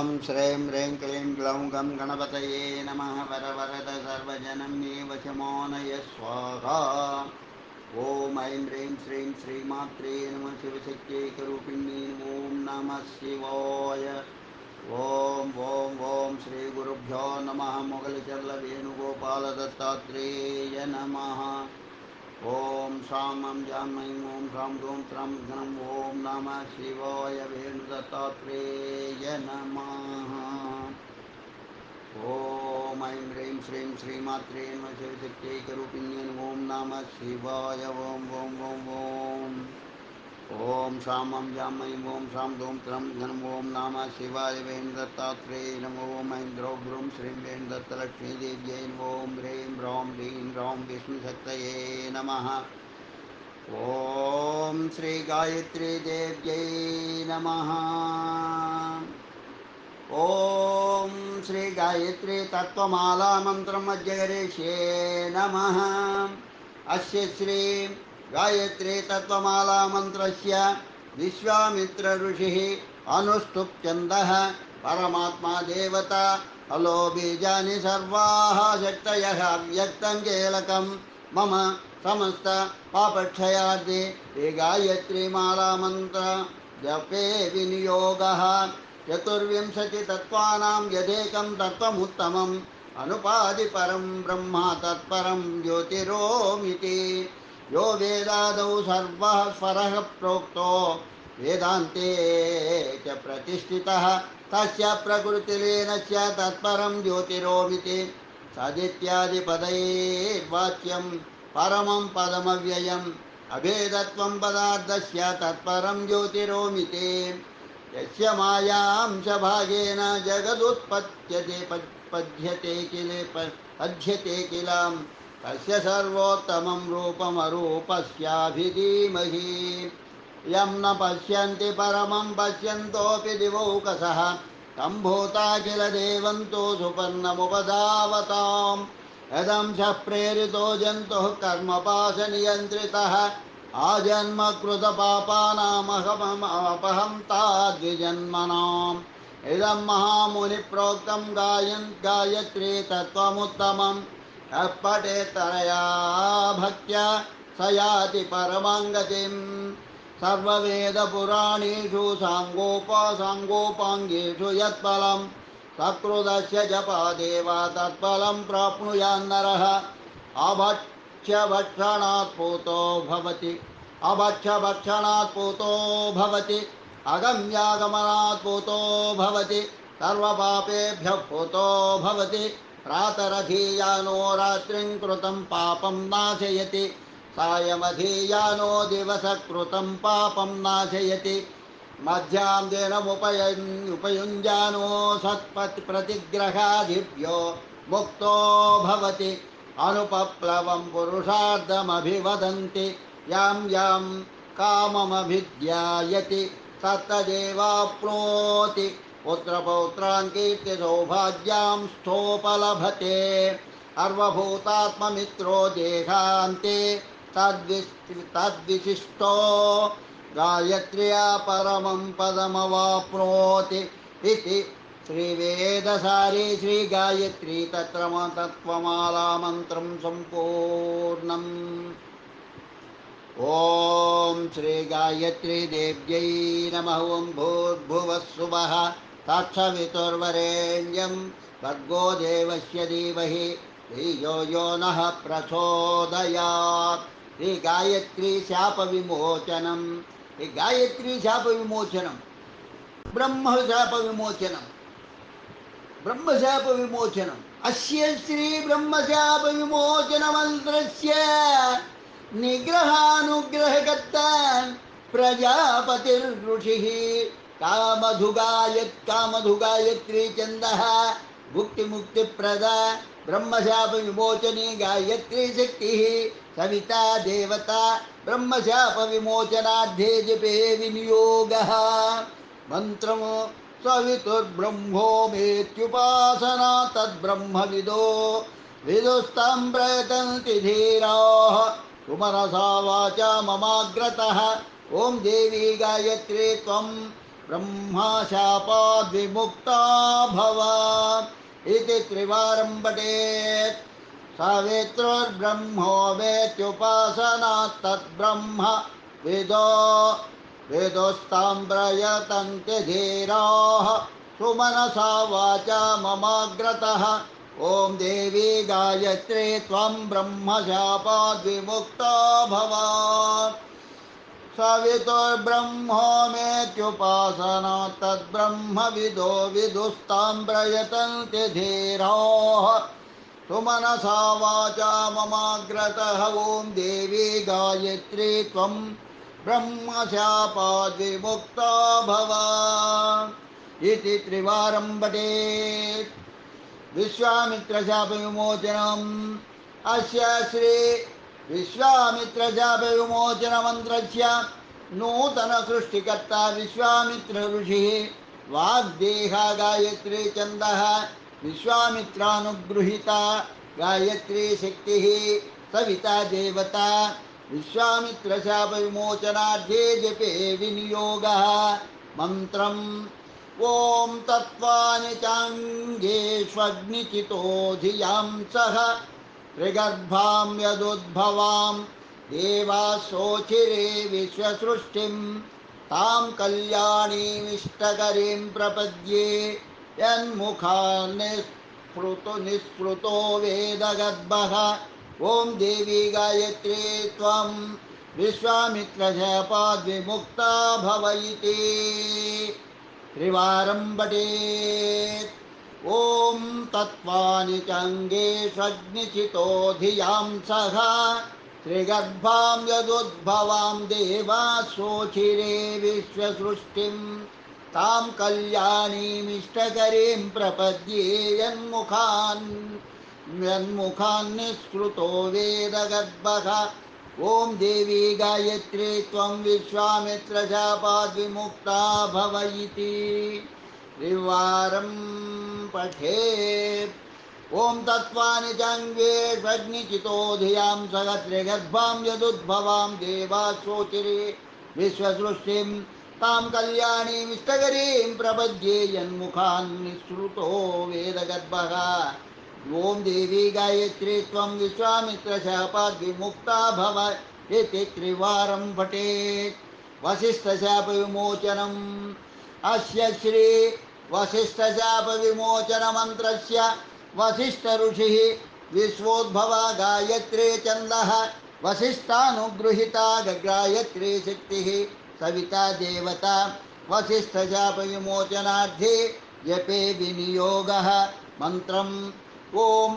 ॐ श्रीं ह्रीं क्लीं ग्लौं गं गणपतये नमः। वरवरद सर्वजनं मे वशमोनय स्वाहा। ॐ ऐं ह्रीं श्रीं श्रीमात्रे नमः। शिवशक्त्यैकरूपिण्यै ॐ नमः शिवाय। ॐ श्रीगुरुभ्यो नमः। मोगलचर्लवेणुगोपालदत्तात्रेय नमः। ॐ शां जां ऐं ॐ ह्रां धूं त्रां घ्नं ॐ नमः शिवाय। वेणुदत्तात्रेय नमः। ॐ ऐं ह्रीं श्रीं श्रीमात्रे नमः। शिवशक्त्यैकरूपिण्यै ॐ नमः शिवाय। ॐ शां जां ऐं ॐ ह्रां धूं त्रां घ्नं ॐ नमः शिवाय। वेणुदत्तात्रेय नमो। ॐ ऐं द्रौं ब्रूं श्रीं वेणुदत्तलक्ष्मीदेव्यै ॐ ह्रीं ह्रौं ह्रीं ह्रौं विष्णुशक्तये नमः। ॐ श्री गायत्री देव्यै नमः। ॐ श्री गायत्री तत्त्वमाला मंत्रमज्जगरेशे नमः। अस्य श्री गायत्री तत्त्वमाला मंत्रस्य विश्वामित्र ऋषिः अनुष्टुप् छन्दः परमात्मा देवता हलो बीजानि सर्वाः शक्तयः अव्यक्तं कीलकं मम समस्त पापक्षयार्थे ये गायत्री माला मंत्र जपे विनियोगः। चतुर्विंशतितत्त्वानां यदेकं तत्त्वमुत्तमम् अनुपादि परं ब्रह्म तत्परं ज्योतिरोमिति। यो वेदादौ सर्वः स्वरः प्रोक्तो वेदान्ते च प्रतिष्ठितः तस्य प्रकृतिलीनस्य तत्परं ज्योतिरोमिति। सदित्यादिपदैर्वाच्यं परमं पदमव्ययम् अभेदत्वं पदार्थस्य तत्परं ज्योतिरोमिति। यस्य मायां जगदुत्पद्यते पद्यते किल तस्य सर्वोत्तमं रूपमरूपस्याभिधीमहि। यं न पश्यन्ति परमं पश्यन्तोऽपि दिवौकसः तं भूता किल देवन्तो सुपन्नमुपधावताम्। यदंशः प्रेरितो जन्तुः कर्मपाशनियन्त्रितः आजन्मकृतपापानामहमपहं ताद्विजन्मनाम्। इदं महामुनिप्रोक्तं गायत्री तत्त्वमुत्तमम्। यः पठेत्तरया भक्त्या स याति परमां गतिम्। सर्ववेदपुराणेषु साङ्गोपाङ्गेषु यत्फलं सकृदस्य जपादेव तत्फलं प्राप्नुयान्नरः। अभक्ष्यभक्षणात् पूतो भवति अगम्यागमनात् पूतो भवति सर्वपापेभ्यः पूतो भवति। प्रातरधीयानो रात्रिं कृतं पापं नाशयति सायमधीयानो दिवसकृतं पापं नाशयति। मध्याह्नेनमुपयुञ्जानो सत्प्रतिग्रहादिभ्यो मुक्तो भवति। अनुपप्लवं पुरुषार्थमभिवदन्ति यां यां काममभिध्यायति तत्तदेवाप्नोति। पुत्रपौत्रान् कीर्तिसौभाग्यां स्थोपलभते। सर्वभूतात्ममित्रो देहान्ते तद्विशिष्टो गायत्र्या परमं पदमवाप्नोति इति। श्रीवेदसारे श्रीगायत्री तत्त्वमाला मंत्रं सम्पूर्णम्। ॐ श्रीगायत्री देव्यै नमः। ॐ भूर्भुवस्सुवः तत्सवितुर्वरेण्यं भर्गो देवस्य धीमहि धियो यो नः प्रचोदयात्। श्रीगायत्री शापविमोचनं। गायत्री शापविमोचनं ब्रह्मशाप विमोचनम्। अस्य श्री ब्रह्मशाप विमोचन मंत्रस्य निग्रहानुग्रहकर्ता प्रजापतिर्ऋषिः कामधुगायत्री छन्दः भुक्तिमुक्तिप्रदा ब्रह्मशाप विमोचने गायत्री शक्तिः सविता देवता ब्रह्मशाप विमोचनार्थे जपे विनियोगः। मंत्रम् सवितुर्ब्रह्मोमेत्युपासना तद्ब्रह्मविदो विदुस्तं प्रयतन्ति धीराः सुमनसा वाचा ममाग्रतः। ॐ देवी गायत्री त्वं ब्रह्मशापाद्विमुक्ता भव इति त्रिवारं पठेत्। सवितुर्ब्रह्मो वेत्युपासनात् तद्ब्रह्म विदो वेदोस्तां प्रयतन्ते धीराः सुमनसा वाचा ममाग्रतः। ॐ देवी गायत्री त्वं ब्रह्मशापाद्विमुक्ता भव। सवितुर्ब्रह्मोमेत्युपासनात् तद्ब्रह्मविदो विदुस्तां प्रयतन्ते धीराः सुमनसा वाचा ममाग्रतः। ॐ देवी गायत्री त्वं ब्रह्मशापाद्विमुक्ता भव इति त्रिवारं पठेत्। विश्वामित्रशापविमोचनम्। अस्य श्री विश्वामित्रशापविमोचनमन्त्रस्य नूतनसृष्टिकर्ता विश्वामित्र ऋषिः। वाग्देहा गायत्री छन्दः। विश्वामित्रानुगृहीता गायत्री शक्तिः सविता देवता। विश्वामित्रशापविमोचनार्थे जपे विनियोगः। मन्त्रम् ॐ तत्त्वानि चाङ्गेष्वग्निचितो धियां सह त्रिगर्भां यदुद्भवां देवासोचिरे विश्वसृष्टिं तां कल्याणीमिष्टकरीं प्रपद्ये निःस्पृतो वेदगर्भः। ॐ देवी गायत्री त्वं विश्वामित्रशापाद्विमुक्ता भव इति त्रिवारं पठेत्। ॐ तत्त्वानि चाङ्गेष्वग्निचितो धियां सह त्रिगर्भां यदुद्भवां देवासोचिरे विश्वसृष्टिं तां कल्याणीमिष्टकरीं प्रपद्ये यन्मुखान्निःस्पृतो वेदगर्भः। ॐ देवी गायत्री त्वं विश्वामित्रशापाद्विमुक्ता भव इति त्रिवारं पठेत्। ॐ तत्त्वानि चाङ्गेष्वग्निचितो धियां सह त्रिगर्भां यदुद्भवां देवासोचिरे विश्वसृष्टिं तां कल्याणीमिष्टकरीं प्रपद्ये यन्मुखान्निःसृतो वेदगर्भः। ॐ देवी गायत्री त्वं विश्वामित्रशापाद्विमुक्ता भव इति त्रिवारं पठेत्। वसिष्ठशापविमोचनम्। अस्य श्री वसिष्ठशापविमोचनमन्त्रस्य वसिष्ठ ऋषिः विश्वोद्भवा गायत्री छन्दः। वसिष्ठानुगृहीता गायत्री शक्तिः सविता देवता। वसिष्ठशापविमोचनार्थे जपे विनियोगः। मन्त्रम् ॐ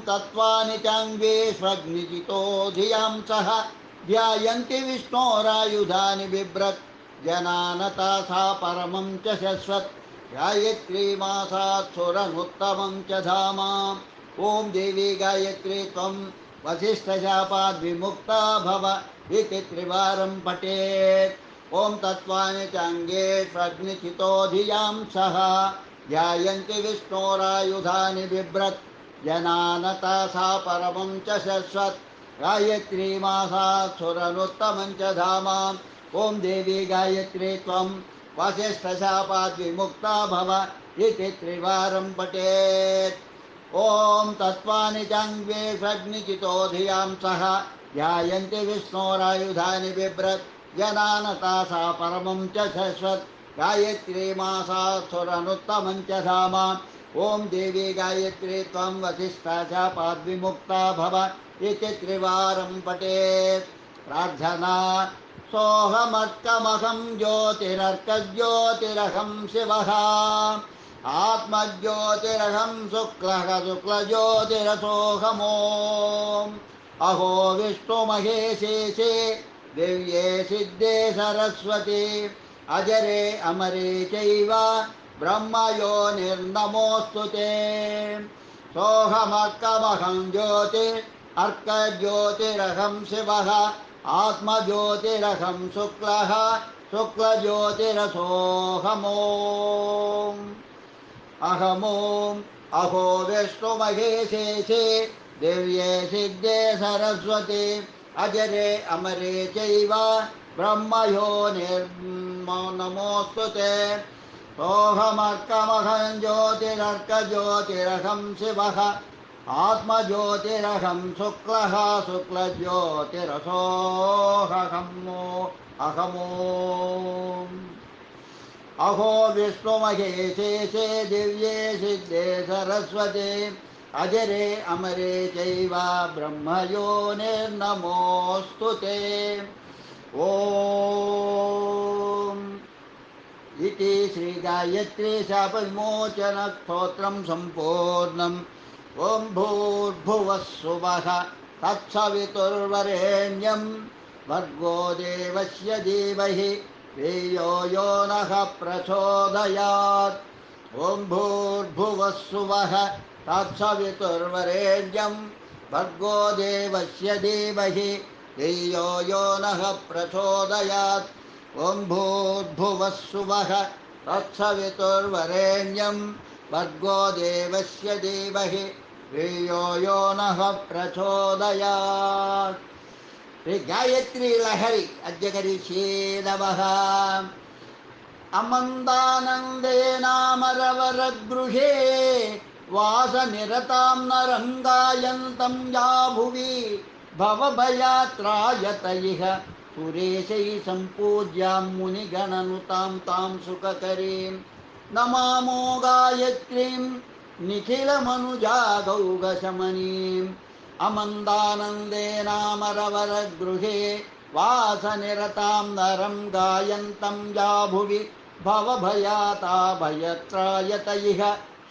तत्त्वानि चाङ्गेष्वग्निचितो धियां सह ध्यायन्ति विष्णोरायुधानि बिभ्रत् जनानता सा परमं च शश्वत् गायत्रीमासात् सुरनुत्तमं च धामा। ॐ देवी गायत्री त्वं वसिष्ठशापाद्विमुक्ता भव इति त्रिवारं पठेत्। ॐ तत्त्वानि चाङ्गेष्वग्निचितो धियां सह ध्यायन्ति विष्णोरायुधानि बिभ्रत् जनानता सा परमं च शश्वत् गायत्रीमासात् सुरनुत्तमं च धामा। ॐ देवी गायत्री त्वं वसिष्ठशापाद्विमुक्ता भव इति त्रिवारं पठेत्। ॐ तत्त्वानि चाङ्गेष्वग्निचितो धियां सह ध्यायन्ति विष्णोरायुधानि बिभ्रत् जनानता सा परमं च शश्वत् गायत्रीमासात् सुरनुत्तमं च धामा। ॐ देवी गायत्री त्वं वसिष्ठशापाद्विमुक्ता भव इति त्रिवारं पठेत्। प्रार्थना सोऽहमर्कमहं ज्योतिरर्कज्योतिरहं शिवः आत्मज्योतिरहं शुक्लः शुक्लज्योतिरसोऽहमोम्। अहो विष्णुमहेशेशे दिव्ये सिद्धे सरस्वती अजरे अमरे चैव ब्रह्मयोनिर्नमोऽस्तु ते। सोऽहमर्कमहं अर्कज्योतिरहं शिवः आत्मज्योतिरहं शुक्लः शुक्लज्योतिरसोऽहमोम्। अहमोम् अहो विष्णुमहेशेशे दिव्ये सिद्धे सरस्वती अजरे अमरे चैव ब्रह्मयोनिर्नमोऽस्तु ते। सोऽहमर्कमहं ज्योतिरर्कज्योतिरहं शिवः आत्मज्योतिरहं शुक्लः शुक्लज्योतिरसोऽहमो अहमो अहो विश्वमहेशेषे दिव्ये सिद्धे सरस्वते अजरे अमरे चैव ब्रह्मयोनिर्नमोऽस्तु ते ॐ इति श्रीगायत्री शापविमोचनस्तोत्रं सम्पूर्णम् ॐ भूर्भुवः स्वः तत्सवितुर्वरेण्यं भर्गो देवस्य धीमहि धियो यो नः प्रचोदयात् ॐ भूर्भुवः स्वः तत्सवितुर्वरेण्यं भर्गो देवस्य धीमहि धियो यो नः प्रचोदयात् ॐ भूर्भुवः स्वः तत्सवितुर्वरेण्यं भर्गो देवस्य धीमहि धियो यो नः प्रचोदयात् श्री गायत्री लहरी अद्यकरिष्ये नमः अमन्दानन्देनामरवरगृहे वासनिरतां नरङ्गायन्तं या भुवि भवभयात्रायत इह सुरेशैः सम्पूज्यां मुनिगणनुतां तां सुखकरीं नमामो गायत्रीं निखिलमनुजागौगशमनीम् अमन्दानन्देनामरवरगृहे वासनिरतां नरं गायन्तं या भुवि भवभयाताभयत्रायत इह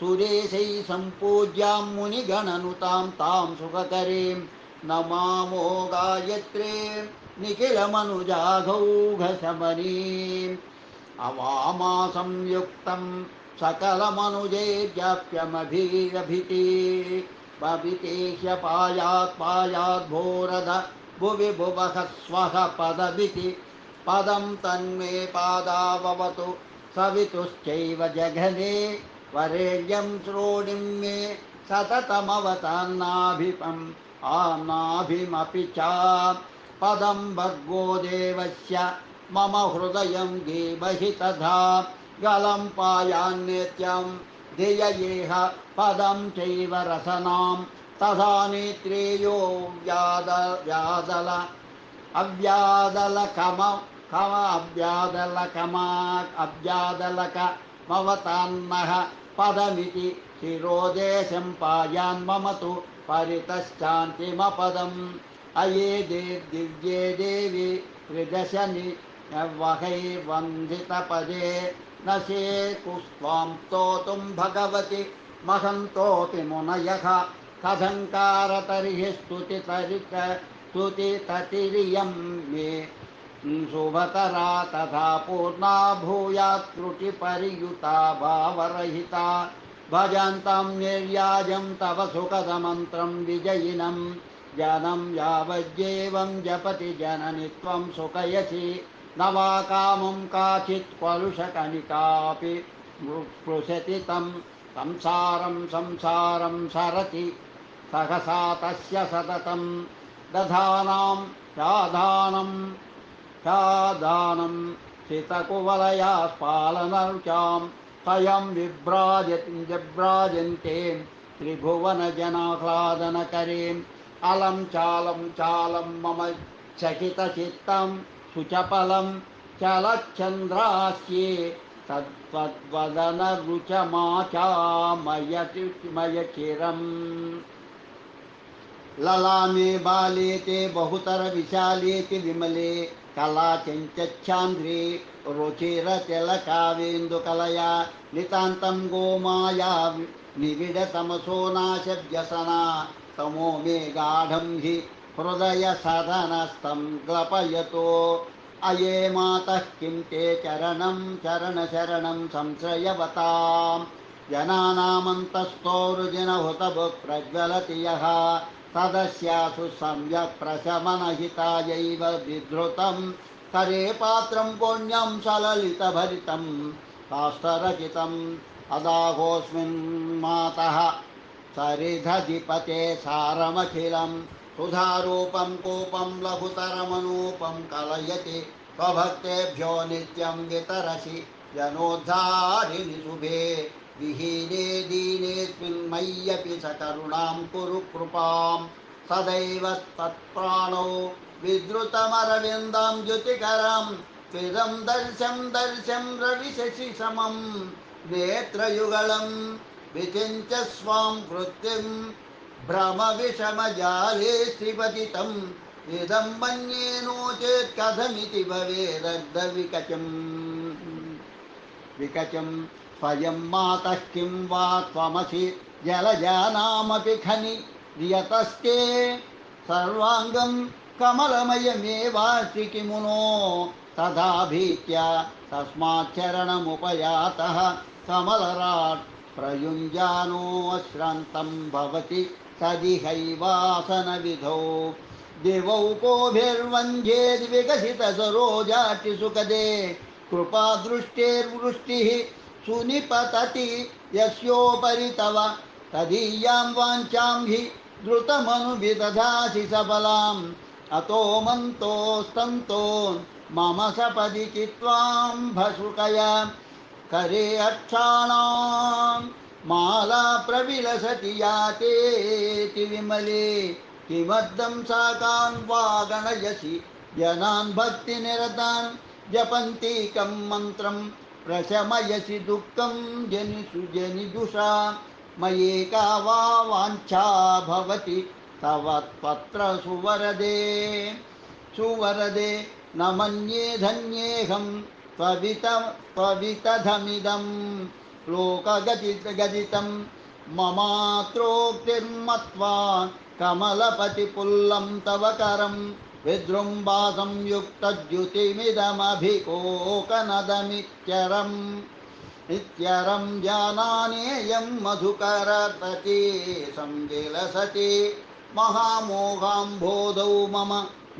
सुरेशैः सम्पूज्यां मुनिगणनुतां तां सुखकरीं नमामो गायत्रीं निखिलमनुजाघौघशमनीम् अवामासंयुक्तं सकलमनुजेर्याप्यमभिरभिति भवितेह्यपायात् पायात् भोरध भुवि भुवः स्वः पदमिति पदं तन्मे पादाववतु सवितुश्चैव जघने वरेण्यं श्रोणिं मे सततमवतान्नाभिपम् आनाभिमपि च पदं भर्गो देवस्य मम हृदयं धीमहि तथा गलं पायान्नित्यं धिययेह पदं चैव रसनां तथा नेत्रेयो व्यादल अव्यादलकमवतान्नः पदमिति शिरोदेशं पायान् मम तु परितश्चान्तिमपदम् अये दिव्ये देवी त्रिदशनि वहैर्वन्दितपदे न शेकुस्त्वां स्तोतुं भगवति महन्तोऽपि मुनयः कथङ्कारतर्हि स्तुतिततिरियं मे शुभतरा तथा पूर्णा भूयात् त्रुटिपरियुता भावरहिता भजन्तं निर्याजं तव सुखदमन्त्रं विजयिनं जनं यावज्जेवं जपति जननि त्वं सुखयसि न वा कामं काचित् कलुषकणिकापि स्पृशति तं संसारं सरति सहसा तस्य सततं दधानां साधानं सितकुवलया स्फालनरुचां स्वयं विभ्राजन्ते त्रिभुवनजनाह्लादनकरीम् अलं चालं मम चकितचित्तं सुचपलं चलच्चन्द्रास्ये तद्वदनरुचमाचामयचिरम् ललामे बालेते बहुतरविशालेति विमले कलाचञ्चच्छान्द्रे रुचिरतिलकावेन्दुकलया नितान्तं गोमाया निविडतमसो नाशव्यसना तमो मे गाढं हि हृदयसदनस्तं ग्लपयतो अये मातः किं ते चरणशरणं संश्रयवतां जनानामन्तस्थोरुजिनहुतभुक् प्रज्वलति यः तदस्यासु सम्यक् प्रशमनहितायैव विधृतं करे पात्रं पुण्यं सललितभरितं शास्त्ररचितम् अदाहोऽस्मिन् मातः सरिधधिपते सारमखिलं सुधारूपं कोपं लघुतरमनूपं कलयति स्वभक्तेभ्यो नित्यं वितरसि जनोद्धारिणि शुभे विहीने दीनेऽस्मिन् मय्यपि स करुणां कुरु कृपां सदैव तत्प्राणो विद्रुतमरविन्दां द्युतिकरां त्विदं दर्शं दर्शं रविशशिसमं नेत्रयुगलं विचिन्त्य स्वां कृत्तिं भ्रमविषमजाले श्रीपतितम् इदं मन्ये नो चेत् कथमिति भवेदर्धविकचम् विकचं स्वयं मातः किं वा त्वमसि जलजानामपि खनि यतस्ते सर्वाङ्गं कमलमयमेवास्ति किमुनो तथा भीत्या तस्माच्चरणमुपयातः कमलराट् प्रयुञ्जानो अश्रान्तं भवति तदिहैवासनविधौ दिवौकोभिर्वन्ध्येद्विकसितसरोजाटिसुखदे कृपादृष्टेर्वृष्टिः सुनिपतति यस्योपरि तव तदीयां वाञ्छां हि द्रुतमनुविदधासि सबलाम् अतो मन्तोस्तन्तो मम सपदि चित्वां भसुकया करे अक्षाणां माला प्रविलसति यातेति विमले किमर्थं साकान् वा गणयसि जनान् भक्तिनिरतान् जपन्तीकं मन्त्रं प्रशमयसि दुःखं जनिजुषा मयेका वा वाञ्छा भवति तव त्वत्र सुवरदे सुवरदे न मन्ये धन्येऽहं त्ववितधमिदं लोकगदितं ममात्रोक्तिर्मत्वा कमलपतिपुल्लं तव करं विजृम्भासं युक्तद्युतिमिदमभिकोकनदमित्यरम् नित्यरं जानानेयं मधुकरपति संविलसति महामोहाम्बोधौ मम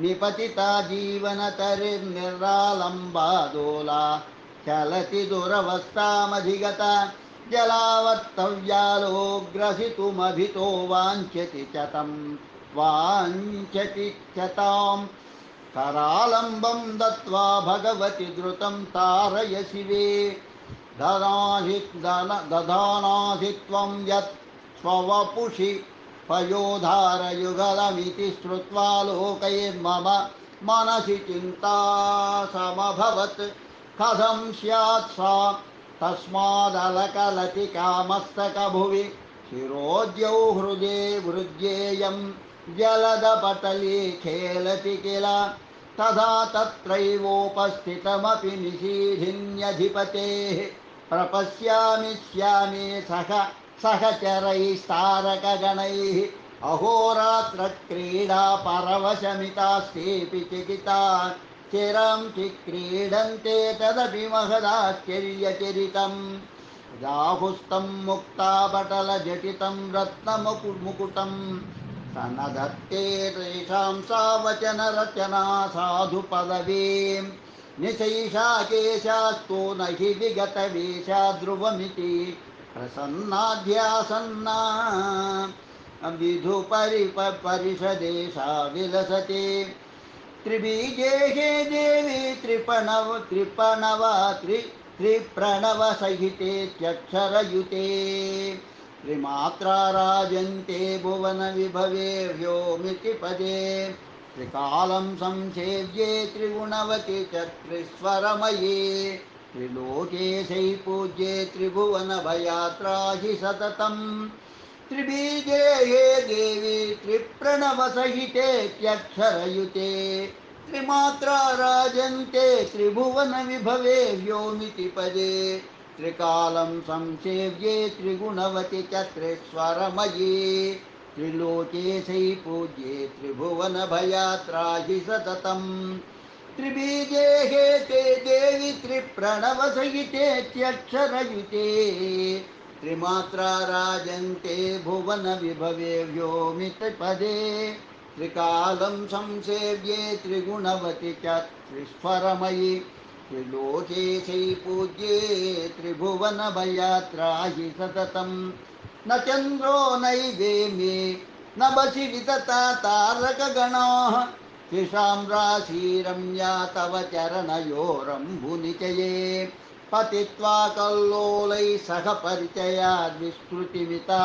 निपतिता जीवनतरिर्निरालम्बादोला चलति दुरवस्थामधिगता जलावर्तव्यालोग्रसितुमभितो वाञ्छति च तं वाञ्छति च तां करालम्बं दत्त्वा भगवति द्रुतं तारय शिवे दधानासि त्वं यत् स्ववपुषि पयोधारयुगलमिति श्रुत्वा लोकैर्मम मनसि चिन्ता समभवत् कथं स्यात् सा तस्मादलकलतिकामस्तकभुवि शिरोद्यौ हृदे वृद्येयं जलदपटले खेलति किल तथा तत्रैवोपस्थितमपि निशीधिन्यधिपतेः प्रपश्यामि श्यामे सहचरैस्तारकगणैः अहोरात्रक्रीडा परवशमितास्तेऽपि चिकिता चिरं चिक्रीडन्ते तदपि महदाश्चर्यचरितं राहुस्तं मुक्तापटलजटितं रत्नमुकुटं सनदत्ते तेषां सावचनरचना साधुपदवीं निशैषा केशास्तु न हि विगतवेषा ध्रुवमिति प्रसन्नाध्यासन्ना विधुपरिषदेशा विलसते त्रिबीजे हे देवी त्रिप्रणवसहितेत्यक्षरयुते त्रिमात्रा राजन्ते भुवनविभवे व्योमिति पदे त्रिकालं संसेव्ये त्रिगुणवति च त्रिस्वरमये त्रिलोकेशै पूज्ये त्रिभुवनभयात्राहि सततम् त्रिबीजे हे देवी त्रिप्रणवसहितेत्यक्षरयुते त्रिमात्रा राजन्ते त्रिभुवनविभवे व्योमिति पदे त्रिकालं संसेव्ये त्रिगुणवति च त्रिस्वरमये त्रिलोकेशै पूज्ये त्रिभुवनभयात्राहि सततम् त्रिबीजे हे ते देवी त्रिप्रणवसहितेत्यक्षरयुते त्रिमात्रा राजन्ते भुवनविभवे व्योमितपदे त्रिकालं संसेव्ये त्रिगुणवति च त्रिस्वरमयि त्रिलोकेशै पूज्ये त्रिभुवनभयात्राहि सततम् न चन्द्रो नैवेम्ये न बसि वितता तारकगणाः त्रिषां राशिरम्या तव चरणयोरम्बुनिचये पतित्वा कल्लोलैः सह परिचयाद्विस्तृतिमिता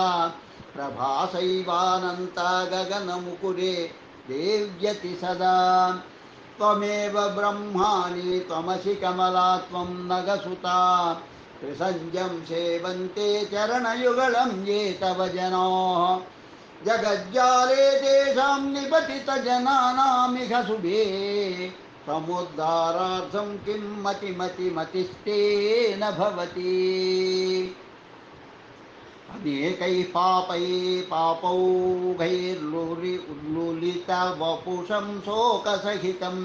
प्रभासैवानन्ता गगनमुकुरे देव्यति सदा त्वमेव ब्रह्माणि त्वमसि कमला त्वं नगसुता त्रिसंज्ञं सेवन्ते चरणयुगलं ये तव जनाः जगज्जाले तेषां निपतितजनानामिह शुभे समुद्धारार्थं किं मतिस्तेन भवति अनेकैः पापौघैर्लुलितवपुषं शोकसहितं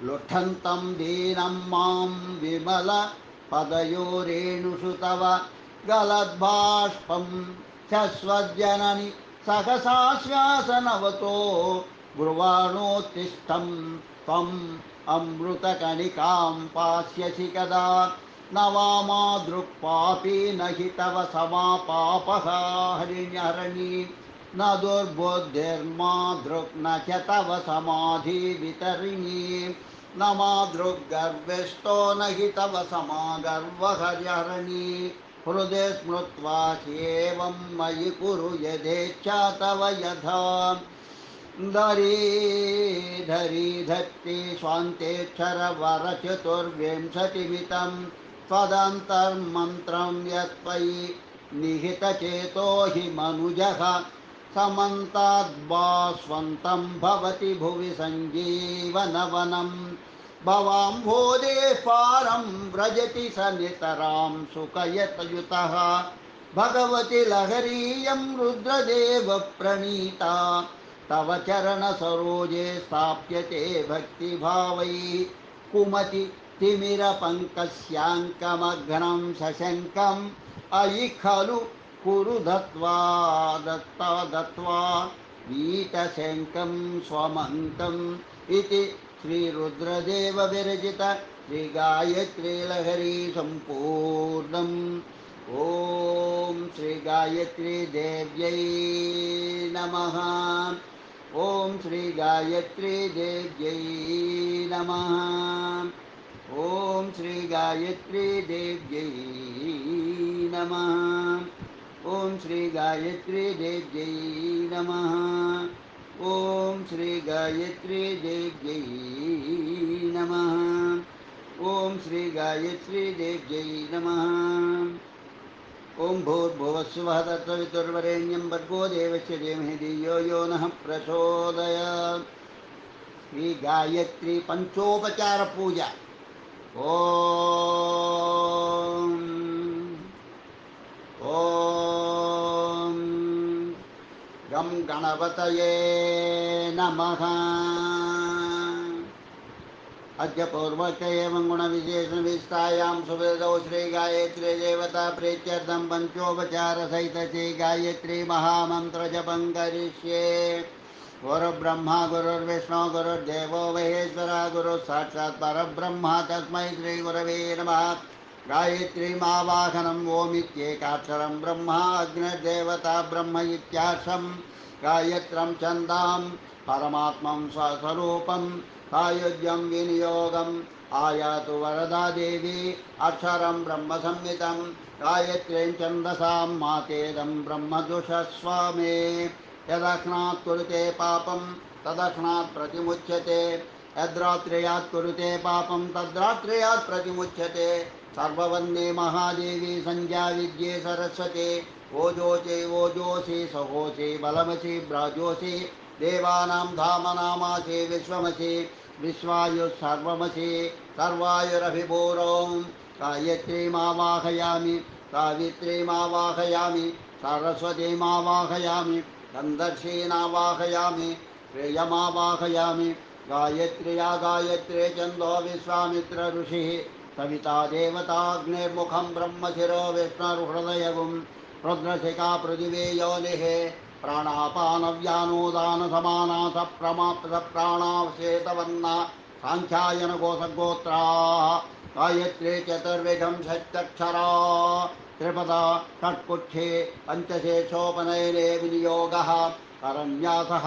लुठन्तं दीनं मां विमल पदयोरेणुषु तव गलद्बाष्पं शश्वज्जननि सहसाश्वासनवतो ब्रुवाणोत्तिष्ठं त्वम् अमृतकणिकां पास्यसि कदा न वा मादृक्पापी न हि तव समापापः हरिण्यहरणि न दुर्बुद्धिर्मादृक् न च तव समाधिवितरिणि न मादृग्गर्विष्ठो न हि तव समागर्वहर्यहरणि हृदि स्मृत्वा ह्येवं मयि कुरु यथेच्छा तव यथा धरी धत्ते स्वान्तेक्षरवरचतुर्विंशतिमितं त्वदन्तर्मन्त्रं यत्त्वयि निहितचेतो हि मनुजः समन्ताद्भास्वन्तं भवति भुवि सञ्जीवनवनं भवाम्भोदे पारं व्रजति स नितरां सुखयतयुतः भगवति लहरीयं रुद्रदेव प्रणीता तव चरणसरोजे स्थाप्यते भक्तिभावैः कुमति तिमिरपङ्कस्याङ्कमघ्नं सशङ्कम् अयि खलु कुरु दत्त्वा वीतशङ्कं स्वमङ्कम् इति श्रीरुद्रदेव विरचित श्रीगायत्रीलहरी सम्पूर्णम् ॐ श्रीगायत्री देव्यै नमः। ॐ श्रीगायत्री देव्यै नमः। ॐ श्रीगायत्री देव्यै नमः। ॐ श्रीगायत्री देव्यै नमः। ॐ श्रीगायत्री देव्यै नमः। ॐ श्रीगायत्री देव्यै नमः। ॐ भूर्भुवस्सुवः तत्सवितुर्वरेण्यं भर्गो देवस्य धीमहि धियो यो नः प्रचोदयात्। श्रीगायत्री पंचोपचार पूजा। ॐ गं गणपतये नमः। अद्य पूर्वोक्त एवं गुणविशेषणविस्तायां सुवेदौ श्रीगायत्री देवता प्रीत्यर्थं पंचोपचारसहित श्रीगायत्री महामन्त्रजपं करिष्ये। गुरुर्ब्रह्मा गुरुर्विष्णु गुरुर्देवो महेश्वरः गुरुः साक्षात् परब्रह्म तस्मै श्रीगुरवे नमः। गायत्रीमावाहनम् ओमित्येकाक्षरं ब्रह्मा अग्निर्देवता ब्रह्म इत्यार्षं गायत्रं छन्दां परमात्मं स्वस्वरूपं सायुज्यं विनियोगम् आयातु वरदा देवी अक्षरं ब्रह्मसंहितं गायत्रीं छन्दसां मातेदं ब्रह्मदुषस्वामे यदक्ष्णात् कुरुते पापं तदक्ष्णात् प्रतिमुच्यते यद्रात्र्यात् कुरुते पापं तद्रात्र्यात् प्रतिमुच्यते सर्ववन्ने महादेवी संज्ञा विद्ये सरस्वती ओजोचे ओजोषि सहोषि बलमसि ब्राजोषि देवानां धामनामासि विश्वमसि विश्वायुः सर्वमसि सर्वायुरभिभूरों गायत्रीमावाहयामि सावित्रीमावाहयामि सरस्वतीमावाहयामि गन्धर्षीणावाहयामि प्रियमावाहयामि गायत्र्या गायत्रे छन्दो विश्वामित्र ऋषिः सविता देवताग्निर्मुखं ब्रह्मशिरो विष्णुर्हृदयगुं रुद्रशिखा पृथिवी योनिः प्राणापानव्यानोदानसमाना सप्राणावशेतवर्णा साङ्ख्यायन गोसगोत्राः गायत्री चतुर्विधं षट्चक्षरा त्रिपदा षट्कुक्षे पञ्चशेषोपनयने विनियोगः करन्यासः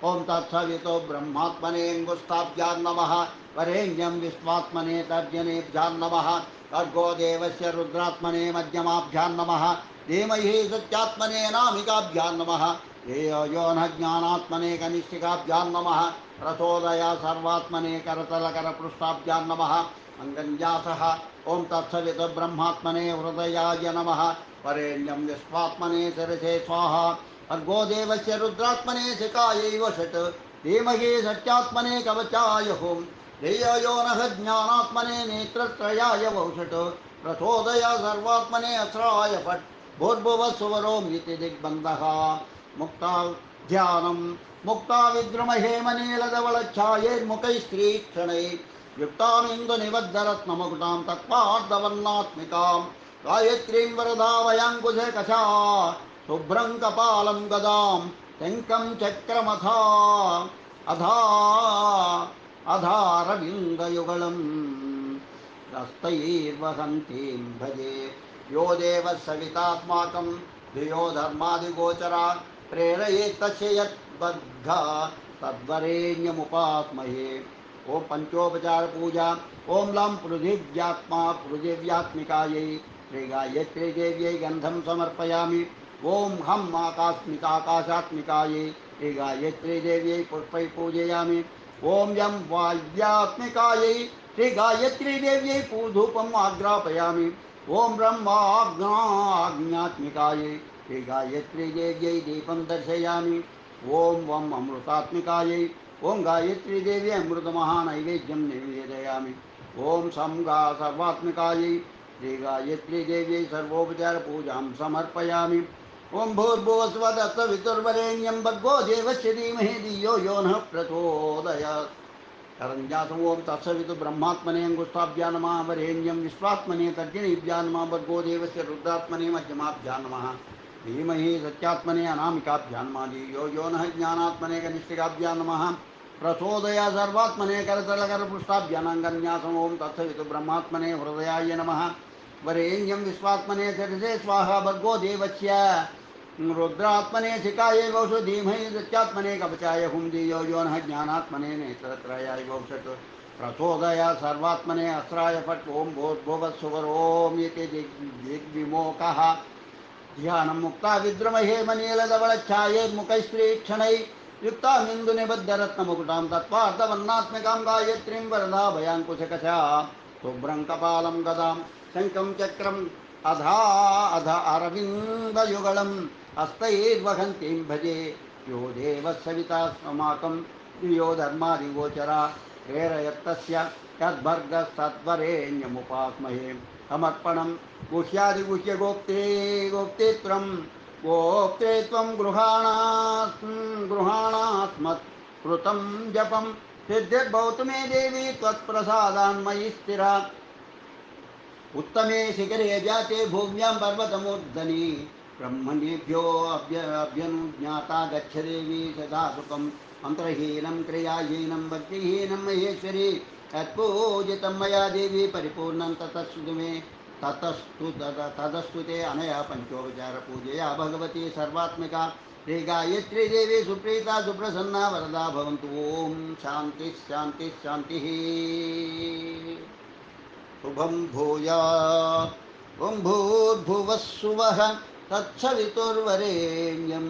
ॐ तत्सवितो ब्रह्मात्मने अङ्गुष्ठाभ्यां नमः वरेण्यं विश्वात्मने तर्जनेभ्यां नमः भर्गो देवस्य रुद्रात्मने मध्यमाभ्यां नमः धीमहि सत्यात्मने नामिकाभ्यां नमः धियो यो न ज्ञानात्मने कनिष्ठिकाभ्यां नमः प्रचोदया सर्वात्मने करतलकरपृष्ठाभ्यां नमः अङ्गन्यासः ॐ तत्सवितु ब्रह्मात्मने हृदयाय नमः वरेण्यं विश्वात्मने शिरसे स्वाहा भर्गो देवस्य रुद्रात्मने शिखायै वषट् धीमहि सत्यात्मने कवचाय हुं धियो यो नः ज्ञानात्मने नेत्रत्रयाय वौषट् प्रचोदया सर्वात्मने अस्राय फट् भूर्भुवस्सुवरोमिति दिग्बन्धः मुक्ता ध्यानं मुक्ता विद्रुमहे मनीलधवलच्छायैर्मुखैस्त्रीक्षणैः युक्तामिन्दुनिबद्धरत्नमुकुटां तत्पार्धवर्णात्मिकां गायत्रीं वरदावयाङ्कुशे कषा शुभ्रं कपालं गदां शङ्खं चक्रमथा अधा अधारविन्दयुगलं हस्तैर्वहन्तीं भजे यो देवः सवितास्माकं धियो धर्मादिगोचरा प्रेरयेत् तस्य यद्बद्धा तद्वरेण्यमुपास्महे ओं पंचोपचार पूजा ओं लम पृथिव्यात्मा पृथिव्यात्मिकायै श्री गायत्री देव्यै गंधम समर्पयामि ओं हम आकाशमिकाकाशात्मिकायै श्री गायत्री देव्यै पुष्पै पूजयामि ओं यं वाय्यात्मिकायै श्री गायत्री देव्यै धूपम् आग्रापयामि ओं ब्रह्माग्नात्मिकायै श्री गायत्री देव्यै दीपं दर्शयामि ओं वम अमृतात्मिकायै ओं गायत्री देवी अमृतमहानैवेद्यं निवेदयामि ओं संगा सर्वात्मिकायै श्री गायत्री देव्यै सर्वोपचार पूजां समर्पयामि ओं भूर्भुवस्वः तत्सवितुर्वरेण्यं भर्गो देवस्य धीमहि धियो यो नः प्रचोदयात् करञ्जासं ओं तत्सवितु ब्रह्मात्मने अङ्गुष्ठाभ्यां नमः वरेण्यं विश्वात्मने तर्जनीभ्यां नमः भर्गो देवस्य रुद्रात्मने मध्यमाभ्यां नमः धीमहि सत्यात्मने अनामिकाभ्यां नमः धियो यो नः ज्ञानात्मने कनिष्ठिकाभ्यां नमः प्रचोदया सर्वात्मने करतलकरपृष्ठाभ्यानाङ्गन्यासम् ओं तत्सवितु ब्रह्मात्मने हृदयाय नमः वरेण्यं विश्वात्मने शिरसे स्वाहा भर्गो देवस्य रुद्रात्मने शिखायै वौषु धीमहि सत्यात्मने कवचाय हुं धियो यो नः ज्ञानात्मने नेत्रत्रयाय वौषट् प्रचोदया सर्वात्मने अस्राय फट् ओं भूर्भुवस्सुवरों इति दिग्विमोकः ध्यानं मुक्ता विद्रुमहे मनीलधवलच्छायैर्मुखैस्त्रीक्षणैः युक्तामिन्दुनिबद्धरत्नमुकुटां तत्पार्धवर्णात्मिकां गायत्रीं वरदाभयाङ्कुशकषा शुभ्रं कपालं गदां शङ्खं चक्रम् अध अरविन्दयुगलं हस्तैर्वहन्तीं भजे यो देवः सविता अस्माकं यो धर्मादिगोचरा प्रेरयत्तस्य यद्भर्गस्तद्वरेण्यमुपास्महे समर्पणं गुह्यादिगुह्यगोप्ते गोप्तेत्रं गोप्ते त्वं गृहाणास्मत् कृतं जपं सिद्धिर्भवतु मे देवी त्वत्प्रसादान्मयि स्थिरा उत्तमे शिखरे जाते भूम्यां पर्वतमूर्धनि ब्रह्मणेभ्यो अभ्यनुज्ञाता गच्छ देवी सदा सुखं मन्त्रहीनं क्रियाहीनं भक्तिहीनं महेश्वरी यत्पूजितं मया देवी परिपूर्णं ततस्तु मे तदस्तु ते अनया पंचोपचार पूजया भगवती सर्वात्मिका श्री गायत्री देवी सुप्रीता सुप्रसन्ना वरदा भवन्तु ओम शांति शांति शांति। शुभं भूयात् ॐ भूर्भुवः सुवः तत्सवितुर्वरेण्यं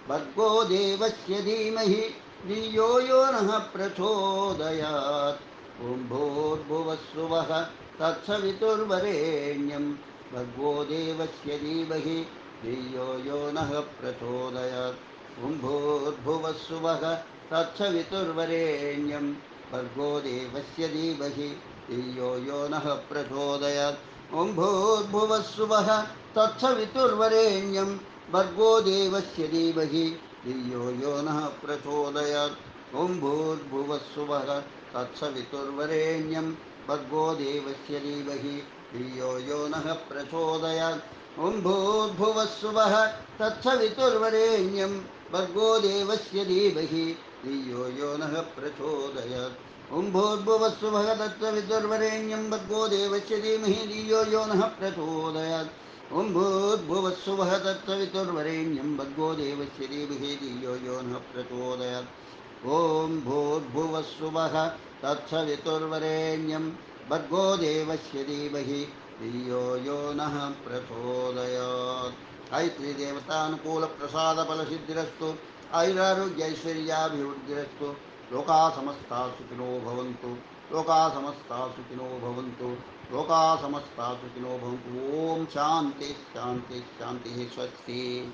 भर्गो देवस्य धीमहि धियो यो नः प्रचोदयात् ॐ भूर्भुवः सुवः तत्सवितुर्वरेण्यं भर्गो देवस्य धीमहि धियो यो नः प्रचोदयात् ॐ भूर्भुवः सुवः तत्सवितुर्वरेण्यं भर्गो देवस्य धीमहि धियो यो नः प्रचोदयात् ॐ भूर्भुवः सुवः तत्सवितुर्वरेण्यं भर्गो देवस्य धीमहि धियो यो नः प्रचोदयात् ॐ भूर्भुवः सुवः तत्सवितुर्वरेण्यं भर्गो देवस्य धीमहि धियो यो नः प्रचोदयात् ॐ भूर्भुवः सुवः तत्सवितुर्वरेण्यं भर्गो देवस्य धीमहि धियो यो नः प्रचोदयात् ॐ भूर्भुवः सुवः तत्सवितुर्वरेण्यं भर्गो देवस्य धीमहि धियो यो नः प्रचोदयात् ॐ भूर्भुवः सुवः तत्सवितुर्वरेण्यं भर्गो देवस्य धीमहि धियो यो नः प्रचोदयात् ॐ भूर्भुवः सुवः तत्सवितुर्वरेण्यं भर्गो देवस्य धीमहि धियो यो नः प्रचोदयात्। ऐत्रिदेवतानुकूलप्रसादफलसिद्धिरस्तु ऐरारोग्यैश्वर्याभिवृद्धिरस्तु। लोकाः समस्ताः सुखिनो भवन्तु। लोकाः समस्ताः सुखिनो भवन्तु। लोकाः समस्ताः सुखिनो भवन्तु। ओम शांति शांति शांति। स्वस्ति।